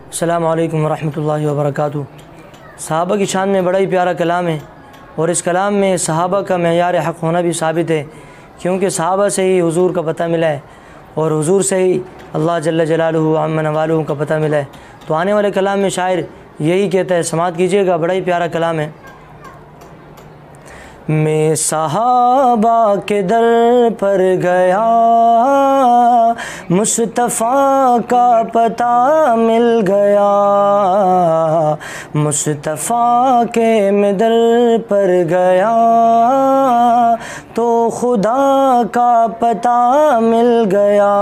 अस्सलामु अलैकुम वरहमतुल्लाहि वबरकातुहू। सहाबा की शान में बड़ा ही प्यारा कलाम है और इस कलाम में सहाबा का मेयार हक़ होना भी साबित है, क्योंकि सहाबा से ही हुज़ूर का पता मिला है और हुज़ूर से ही अल्लाह जल्ल जलालुहु अम्मा नवालुहु का पता मिला है। तो आने वाले कलाम में शायर यही कहता है, समात कीजिएगा, बड़ा ही प्यारा कलाम है। मैं सहाबा के दर पर गया, मुस्तफ़ा का पता मिल गया। मुस्तफ़ा के मैं दर पर गया तो खुदा का पता मिल गया।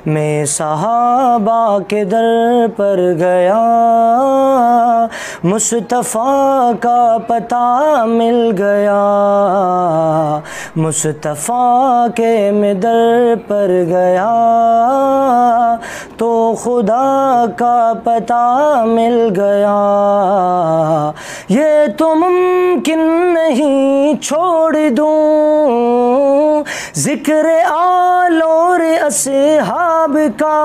मैं सहाबा के दर पर गया, मुस्तफ़ा का पता मिल गया। मुस्तफ़ा के मैं दर पर गया तो खुदा का पता मिल गया। ये तो मुमकिन नहीं छोड़ दूँ ज़िक्र आल और असहाब का।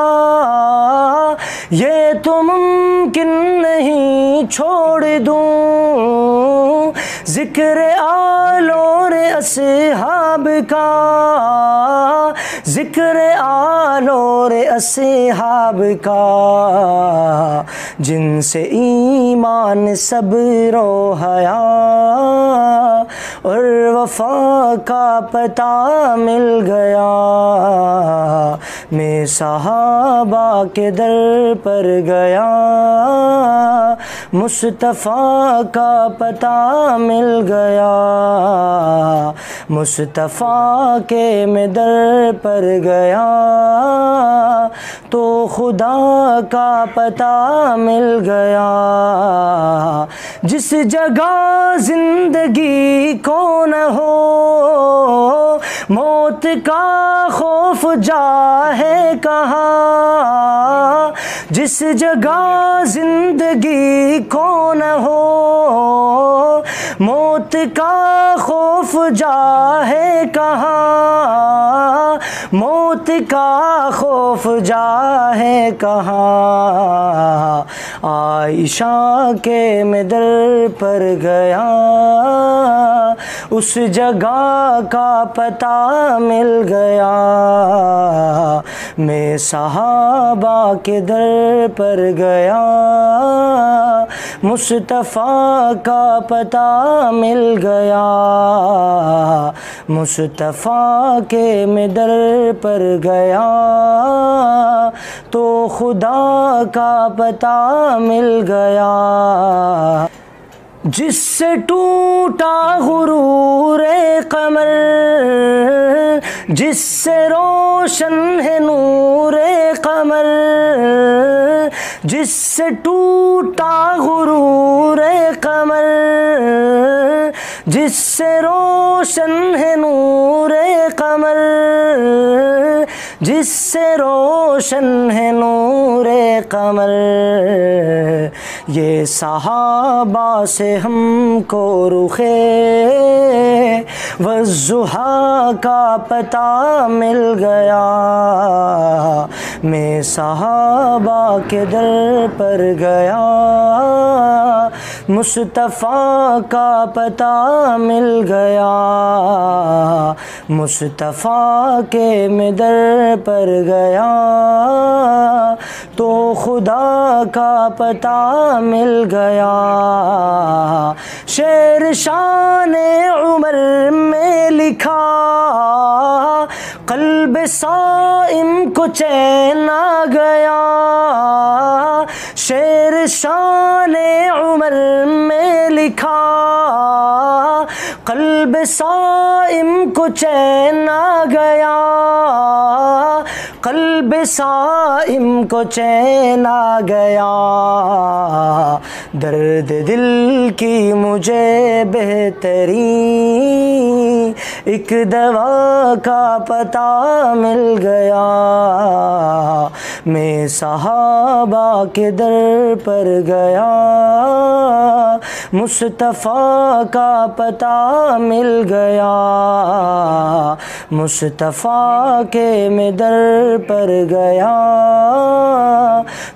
ये तो मुमकिन नहीं छोड़ दूँ ज़िक्र आल और असहाब का। ज़िक्र आल और असहाब का, जिनसे ईमान सब्र व हया और वफ़ा का पता मिल गया। मैं सहाबा के दर पर गया, मुस्तफ़ा का पता मिल गया। मुस्तफ़ा के मैं दर पर गया तो खुदा का पता मिल गया। जिस जगह ज़िंदगी को न हो मौत का खौफ जा है कहाँ। जिस जगह ज़िंदगी को न हो मौत का खौफ जा है कहाँ। मौत का खौफ जा है कहाँ। आयशा के मैं दर पर गया, उस जगह का पता मिल गया। मैं सहाबा के दर पर गया, मुस्तफ़ा का पता मिल गया। मुस्तफ़ा के मैं दर पर गया तो खुदा का पता मिल गया। जिससे टूटा गुरूर कमर, जिससे रोशन है नूर कमर। जिससे टूटा गुरूर कमर, जिससे रोशन है नूर कमर। जिससे रोशन है नूर कमर। ये सहाबा से हमको रुखे वज़ुहा का पता मिल गया। मैं सहाबा के दर पर गया, मुस्तफ़ा का पता मिल गया। मुस्तफ़ा के मैं दर पर गया तो खुदा का पता मिल गया। शेर शाने उमर में लिखा, क़ल्ब साइम को चैन आ गया। शेर शाने उमर में लिखा, क़ल्ब साइम को चैन आ गया। क़ल्ब साइम को चैन आ गया। दर्द दिल की मुझे बेहतरी एक दवा का पता मिल गया। मैं सहाबा के दर पर गया, मुस्तफ़ा का पता मिल गया। मुस्तफ़ा के मैं दर पर गया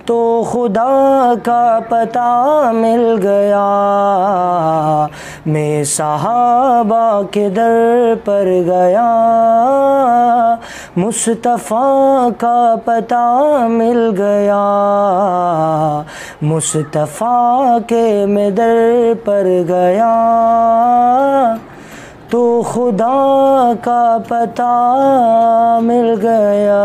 तो खुदा का पता मिल गया। मैं सहाबा के दर पर गया मुस्तफ़ा का पता मिल गया। मुस्तफ़ा के मैं दर पर गया तो खुदा का पता मिल गया।